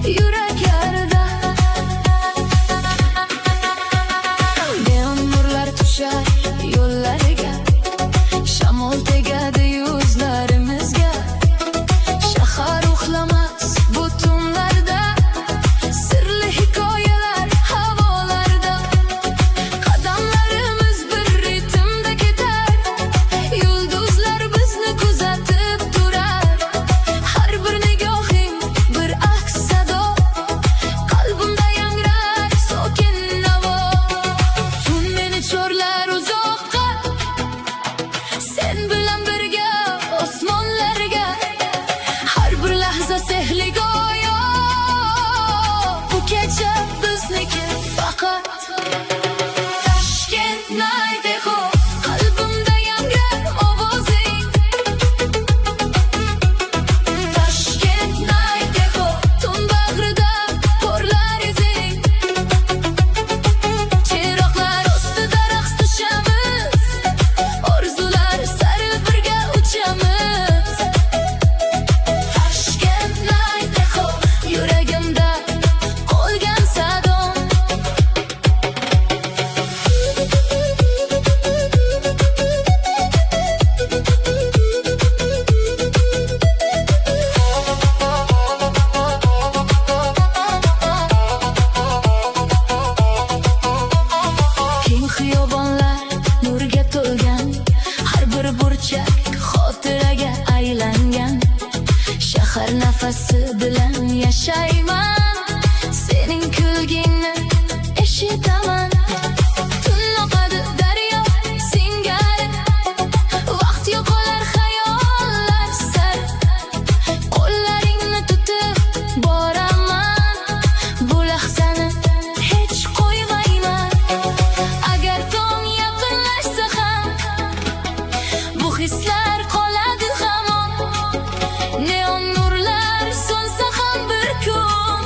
Yuraklarda yashayman, sening kulgingni eshitaman. Tun oqadi daryo singari, vaqt yo'qolar xayollar sari. Qo'llaringni tutib boraman, bu lahzani hech qo'ymayman. Agar tong yaqinlashsa ham, bu hislar qoladi hamon. Neon nurlar so'nsa ham bir kun,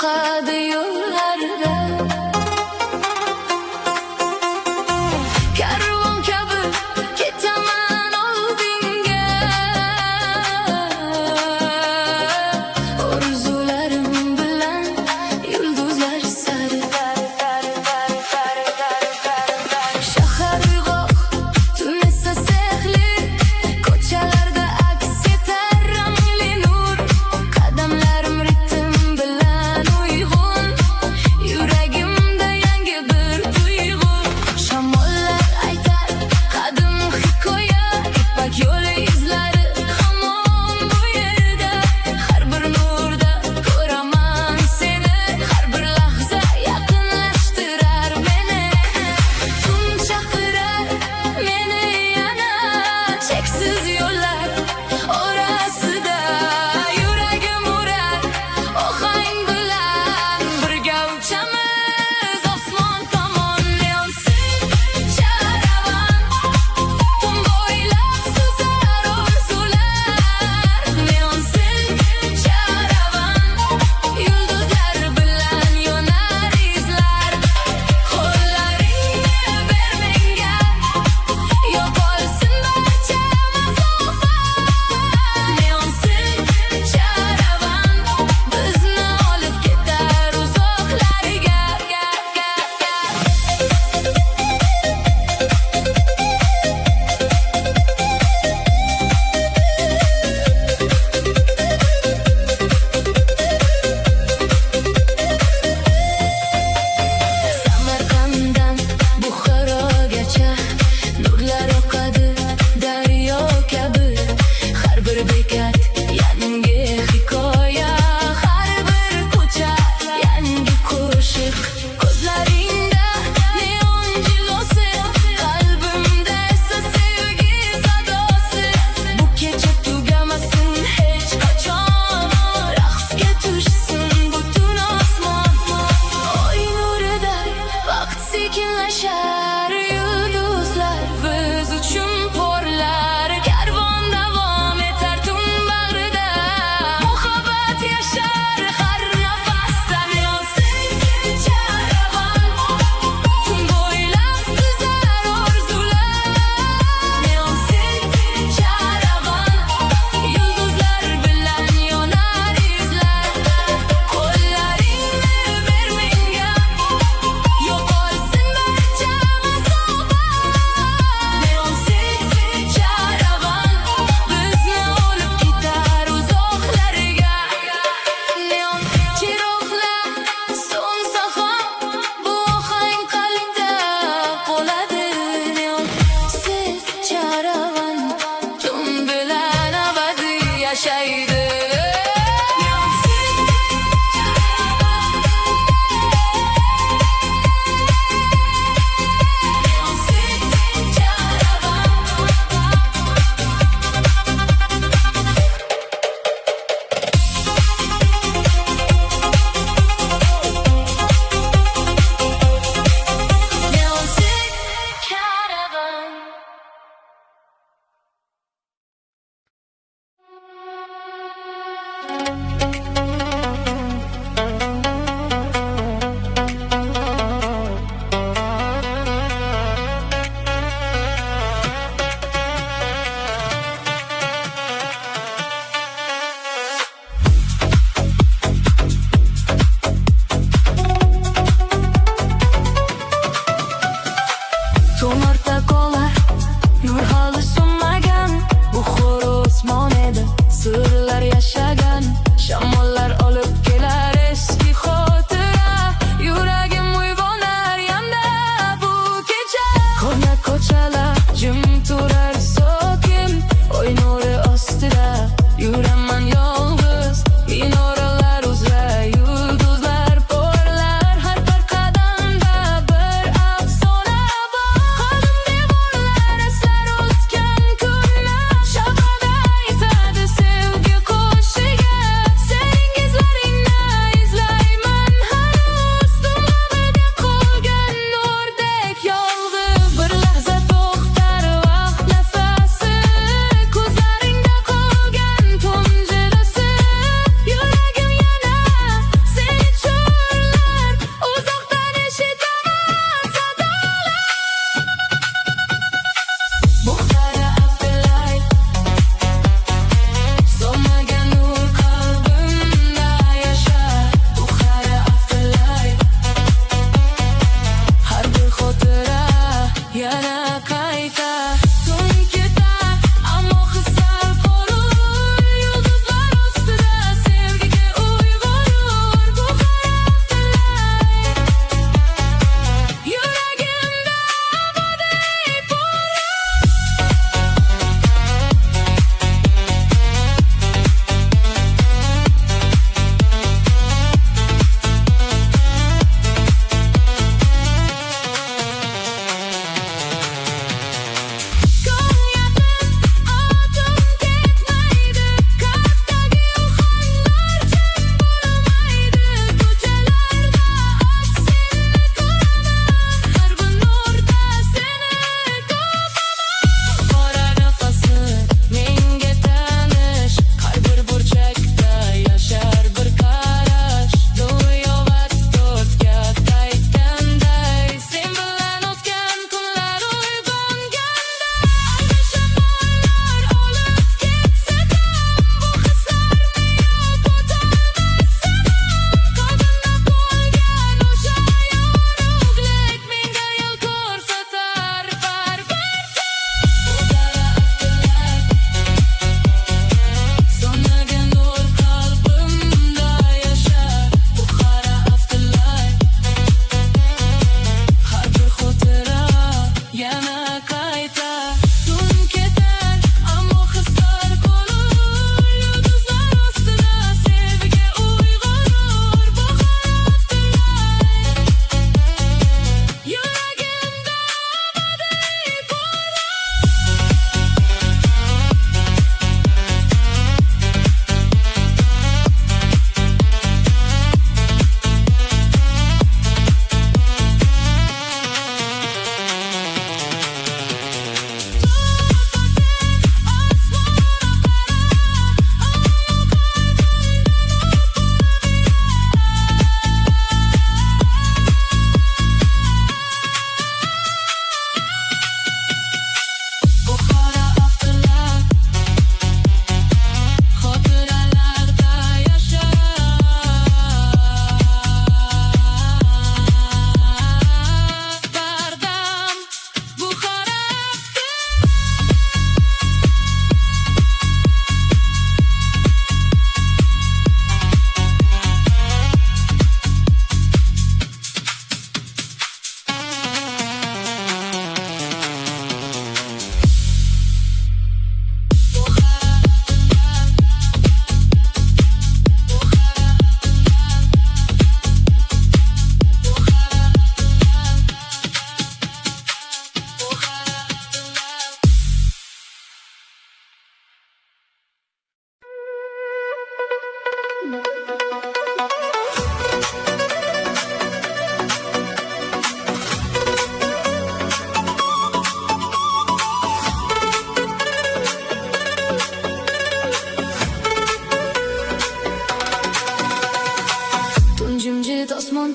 oqadi yo'llarda. Karvon kabi ketaman oldinga, orzularim bilan yulduzlar sari. Shahar uyg'oq, tun esa sehrli, ko'chalarda aks etar rangli nur. Qadamlarim ritm bilan uyg'un,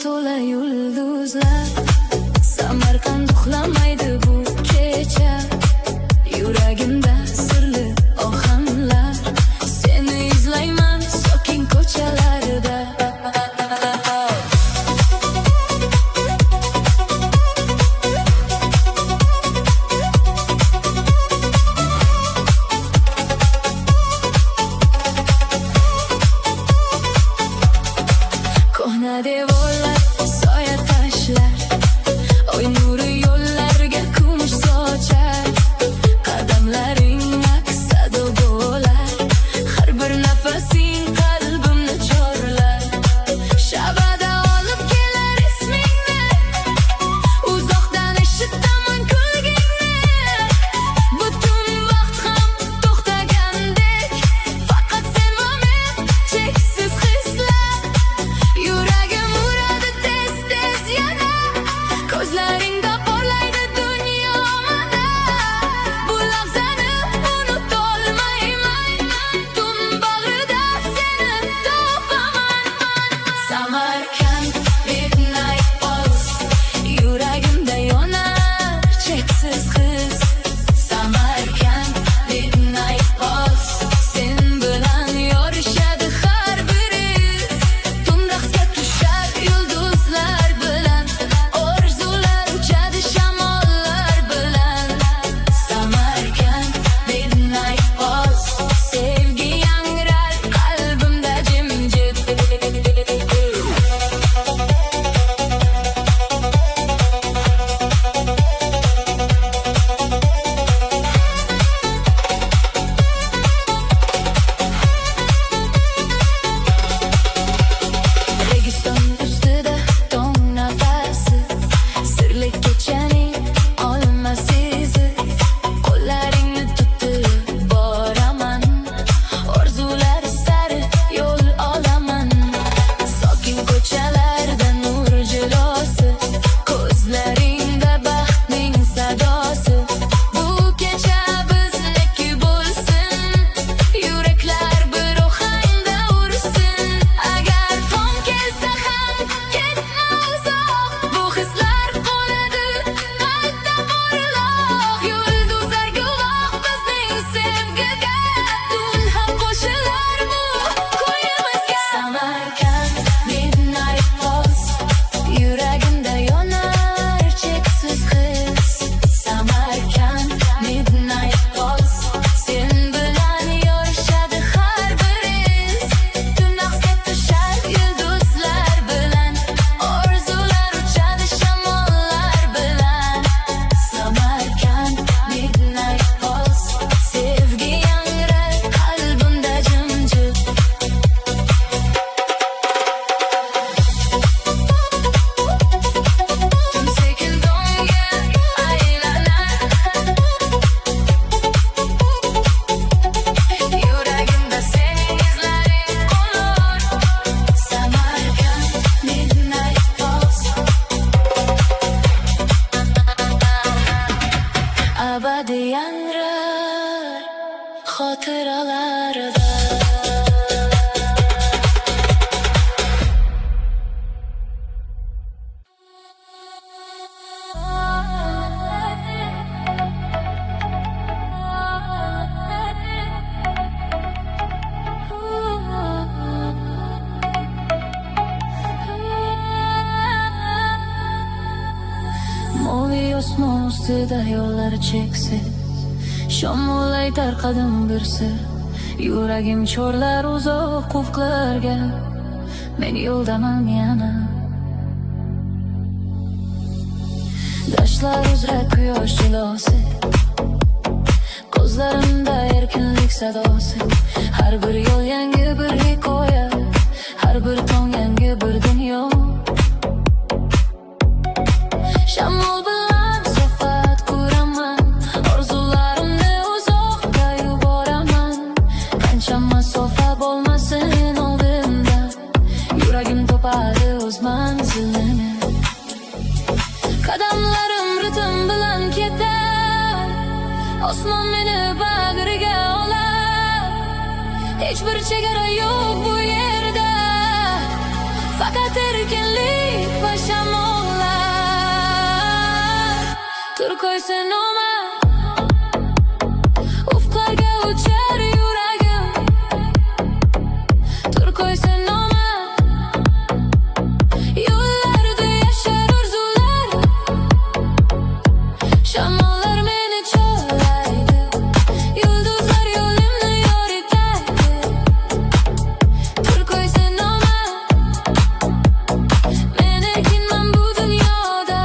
to'la yulduzlar. Samarqand uxlamaydi bu kecha, yuragimda sirli ohanglar. Seni izlayman sokin ko'chalarda. Kohna devorlar, soya tashlar, oy nuri yo'llarga kumush sochar. Qadamlaring aks-sado bo'lar, har bir nafasing qalbimni chorlar. Shabada olib kelar ismingni, uzoqdan eshitaman kulgingni. Butun vaqt ham to'xtagandek, faqat sen va men, cheksiz hislar. Yuragim uradi tez-tez yana, ko'zlaringda porlaydi dunyo mana. Bu lahzani unutolmayman, tun bag'rida seni topaman. Samarkand midnight pulse, yuragimda yonar cheksiz his. Samarkand midnight pulse, sen bilan yorishadi har bir iz. Tun raqsga tushar yulduzlar bilan, orzular uchadi shamollar bilan. Samarkand midnight pulse, sevgi yangrar qalbimda jimjit. Registon ustida tong nafasi, sirli kechaning olmas izi. Qo'llaringni tutib boraman, orzular sari yo'l olaman. Sokin ko'chalarda nur jilosi, ko'zlaringda baxtning sadosi. Bu kecha bizniki bo'lsin, yuraklar bir ohangda ursin. Agar tong kelsa ham ketma uzoq, bu hislar qoladi qalbda porloq. Yulduzlar guvoh bizning sevgiga, tun ham qo'shilar bu kuyimizga. Samarkand midnight pulse, yuragimda yonar cheksiz his. Samarkand midnight pulse, sen bilan yorishadi har bir iz. Tun raqsga tushar yulduzlar bilan, orzular uchadi shamollar bilan. Samarkand midnight pulse, sevgi yangrar qalbimda jimjit. Tun sekin donga aylanar, yuragimda sening izlaring qolur. Samarkand midnight pulse, abadiy yangrar xotiralarida. Moviy osmon ustida yo'llar cheksiz, shamol aytar qadam bir sir. Yuragim chorlar uzoq ufqlarga, men yo'ldaman yana. Dashtlar uzra quyosh jilosi, ko'zlarimda erkinlik sadosi. Har bir yo'l yangi bir hikoya, har bir tong yangi bir dunyo. Shamol bilan so'hbat quraman, orzularimni uzoqqa yuboraman. Qancha masofa bo'lmasin oldimda, yuragim topadi o'z manzilini. Qadamlarim ritm bilan ketar, osmon meni bag'riga olar. Hech bir chegara yo'q bu yerda, Fakat erkinlik ve shamollar turkoy senoma. Ufqlarga uchar yuragim, turkoy senoma. Yo'llarda yashar orzular, shamollar meni chorlaydi, yulduzlar yo'limni yoritadi. Turkoy senoma, men erkinman bu dunyoda.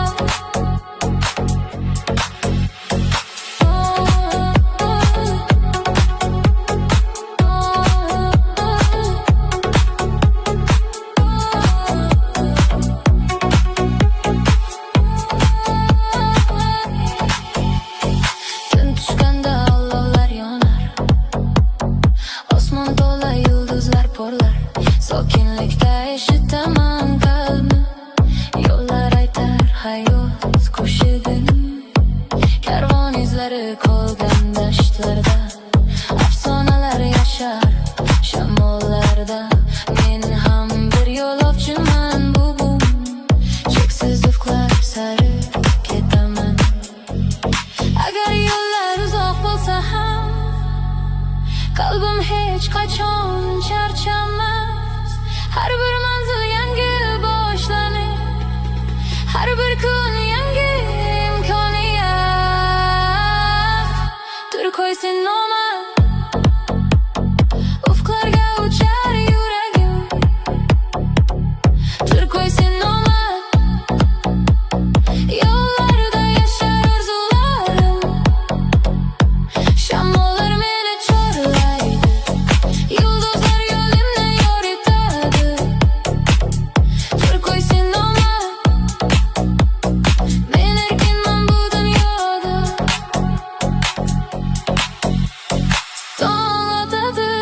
Tun tushganda olovlar yonar, osmon to'la yulduzlar porlar. Sokinlikda eshitaman qalbni, yo'llar aytar hayot qo'shig'in. Karvon izlari qolgan dashtlarda, afsonalar yashar shamollarda. Men ham bir yo'lovchiman bugun, cheksiz ufqlar sari ketaman. Agar yo'llar uzoq bo'lsa ham, qalbim hech qachon charchamas. Har bir manzil yangi boshlanish, har bir kun yangi imkoniyat. Turkoy senoma, ufqlarga uchar yuragim, turkoy senoma. Yo'llarda yashar orzularim, shamollar meni chorlaydi, yulduzlar yo'limni yoritadi. Turkoy senoma, men erkinman bu dunyoda. Tong otadi,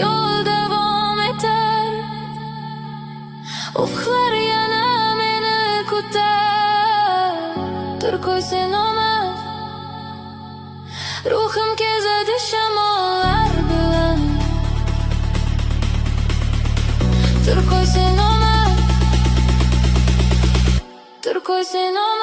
yo'l davom etar, ufqlar yana meni kutar. Turkoy senoma, ruhim kezadi shamollar bilan. Turkoy senoma, turkoy senoma.